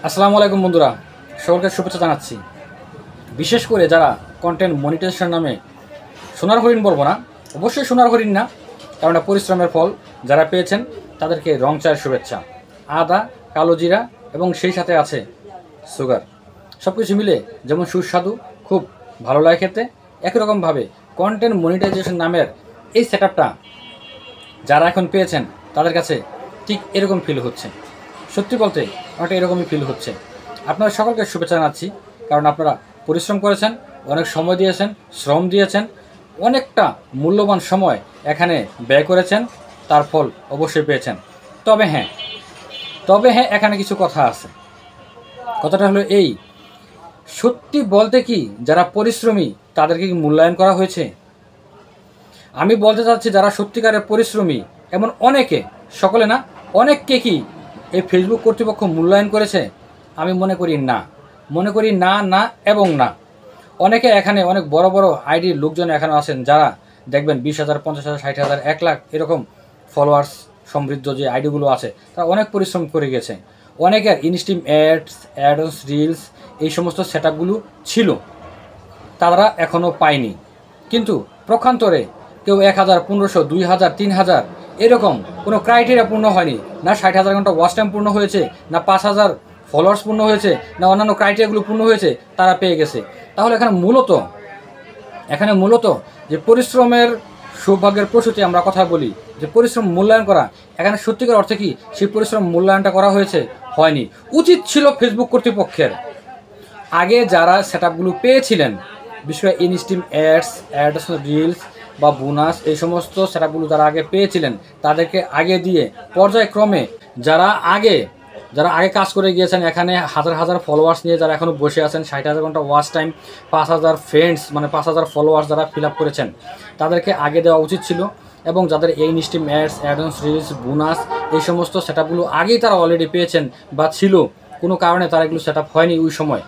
আসসালামু আলাইকুম বন্ধুরা, সকলকে শুভেচ্ছা জানাচ্ছি। বিশেষ করে যারা কন্টেন্ট মনিটাইজেশন নামে সোনার হরিণ বলবো না, অবশ্যই সোনার হরিণ না, কারণ এটা পরিশ্রমের ফল। যারা পেয়েছেন তাদেরকে রং চায়ের শুভেচ্ছা। আদা, কালো জিরা এবং সেই সাথে আছে সুগার, সব কিছু মিলে যেমন সুস্বাদু, খুব ভালো লাগে খেতে। একই রকমভাবে কন্টেন্ট মনিটাইজেশন নামের এই সেটআপটা যারা এখন পেয়েছেন তাদের কাছে ঠিক এরকম ফিল হচ্ছে। সত্যি বলতে অনেকটা এরকমই ফিল হচ্ছে। আপনারা সকলকে শুভেচ্ছা জানাচ্ছি, কারণ আপনারা পরিশ্রম করেছেন, অনেক সময় দিয়েছেন, শ্রম দিয়েছেন, অনেকটা মূল্যবান সময় এখানে ব্যয় করেছেন, তার ফল অবশ্যই পেয়েছেন। তবে হ্যাঁ, এখানে কিছু কথা আছে। কথাটা হলো এই, সত্যি বলতে কি যারা পরিশ্রমী তাদেরকে কি মূল্যায়ন করা হয়েছে? আমি বলতে চাচ্ছি যারা সত্যিকারের পরিশ্রমী এমন অনেকে, সকলে না, অনেককে কি এই ফেসবুক কর্তৃপক্ষ মূল্যায়ন করেছে? আমি মনে করি না, না এবং না। অনেকে এখানে অনেক বড় বড় আইডির লোকজন এখানে আছেন, যারা দেখবেন 20,000, 50,000, 60,000, 1 লাখ এরকম ফলোয়ার্স সমৃদ্ধ যে আইডিগুলো আছে, তারা অনেক পরিশ্রম করে গেছে। অনেকের ইনস্ট্রিম অ্যাডস, রিলস এই সমস্ত সেটআপগুলো ছিল, তারা এখনও পায়নি। কিন্তু প্রক্ষান্তরে কেউ 1,000, 1500, 2,000, 3,000 এরকম কোনো ক্রাইটেরিয়া পূর্ণ হয়নি, না 60,000 ঘন্টা ওয়াচ টাইম পূর্ণ হয়েছে, না 5,000 ফলোয়ার্স পূর্ণ হয়েছে, না অন্যান্য ক্রাইটেরিয়াগুলো পূর্ণ হয়েছে, তারা পেয়ে গেছে। তাহলে এখানে মূলত যে পরিশ্রমের সৌভাগ্যের প্রসূতি আমরা কথা বলি, যে পরিশ্রম মূল্যায়ন করা, এখানে সত্যিকার অর্থে কি সেই পরিশ্রম মূল্যায়নটা করা হয়েছে? হয়নি। উচিত ছিল ফেসবুক কর্তৃপক্ষের আগে যারা সেটআপগুলো পেয়েছিলেন, বিশেষ করে ইনস্ট্রিম অ্যাডস, রিলস বা বোনাস, এই সমস্ত সেটআপগুলো যারা আগে পেয়েছিলেন তাদেরকে আগে দিয়ে পর্যায়ক্রমে যারা আগে কাজ করে গিয়েছেন, এখানে হাজার হাজার ফলোয়ার্স নিয়ে যারা এখনও বসে আছেন, 60,000 ঘন্টা ওয়াচ টাইম, 5,000 ফ্রেন্ডস, মানে 5,000 ফলোয়ার্স যারা ফিল আপ করেছেন, তাদেরকে আগে দেওয়া উচিত ছিল। এবং যাদের এই ইনস্ট্রিম অ্যাডস, রিলস, বোনাস এই সমস্ত সেটআপগুলো আগেই তারা অলরেডি পেয়েছেন বা ছিল, কোনো কারণে তারা এগুলো সেটআপ হয়নি ওই সময়,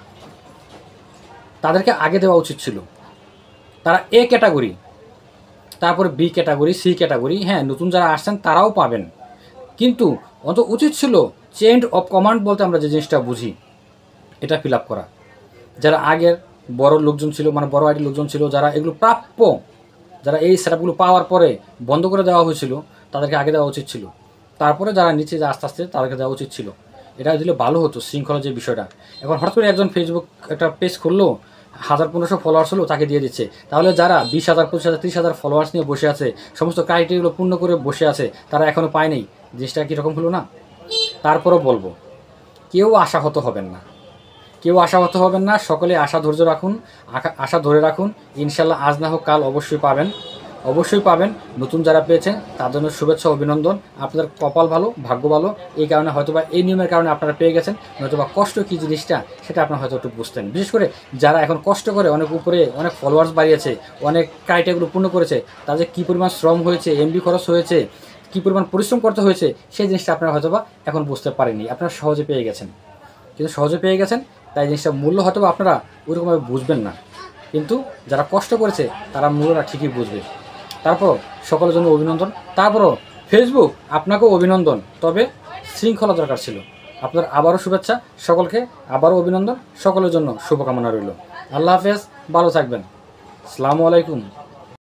তাদেরকে আগে দেওয়া উচিত ছিল। তারা এ ক্যাটাগরি, তারপরে বি ক্যাটাগরি, সি ক্যাটাগরি, হ্যাঁ নতুন যারা আসছেন তারাও পাবেন। কিন্তু অন্তত উচিত ছিল চেইন অফ কমান্ড বলতে আমরা যে জিনিসটা বুঝি, এটা ফিল আপ করা। যারা আগের বড় লোকজন ছিল, মানে বড় আইডি লোকজন ছিল, যারা এগুলো প্রাপ্য, যারা এই সেটআপগুলো পাওয়ার পরে বন্ধ করে দেওয়া হয়েছিল, তাদেরকে আগে দেওয়া উচিত ছিল। তারপরে যারা নিচে যে আস্তে আস্তে তাদেরকে দেওয়া উচিত ছিল। এটা দিলে ভালো হতো, শৃঙ্খলা যে বিষয়টা। এখন হঠাৎ করে একজন ফেসবুক একটা পেজ খুললো, 1,000-1,500 ফলোয়ার্স হলো, তাকে দিয়ে দিচ্ছে। তাহলে যারা 20,000, 25,000, 30,000 ফলোয়ার্স নিয়ে বসে আছে, সমস্ত ক্রাইটেরিয়াগুলো পূর্ণ করে বসে আছে, তারা এখনও পায়নি। জিনিসটা কীরকম হলো না? তারপরও বলবো, কেউ আশাহত হবেন না, সকলে আশা ধৈর্য রাখুন, আশা ধরে রাখুন। ইনশাল্লাহ আজ না হোক কাল অবশ্যই পাবেন। নতুন যারা পেয়েছেন তার জন্য শুভেচ্ছা, অভিনন্দন। আপনাদের কপাল ভালো, ভাগ্য ভালো, এই কারণে হয়তোবা এই নিয়মের কারণে আপনারা পেয়ে গেছেন। নয়তোবা কষ্ট কী জিনিসটা সেটা আপনারা হয়তো একটু বুঝতেন। বিশেষ করে যারা এখন কষ্ট করে অনেক উপরে অনেক ফলোয়ার্স বাড়িয়েছে, অনেক ক্রাইটেরিয়াগুলো পূর্ণ করেছে, তাদের কী পরিমাণ শ্রম হয়েছে, এমবি খরচ হয়েছে, কী পরিমাণ পরিশ্রম করতে হয়েছে, সেই জিনিসটা আপনারা হয়তোবা এখন বুঝতে পারেননি। আপনারা সহজে পেয়ে গেছেন, তাই জিনিসটা মূল্য হয়তো আপনারা ওইরকমভাবে বুঝবেন না, কিন্তু যারা কষ্ট করেছে তারা মূল্যটা ঠিকই বুঝবে। তারপর সকলের জন্য অভিনন্দন। তারপরও ফেসবুক আপনাকেও অভিনন্দন, তবে শৃঙ্খলা দরকার ছিল। আপনার আবারও শুভেচ্ছা, সকলকে আবারও অভিনন্দন, সকলের জন্য শুভকামনা রইল। আল্লাহ হাফেজ, ভালো থাকবেন। আসসালামু আলাইকুম।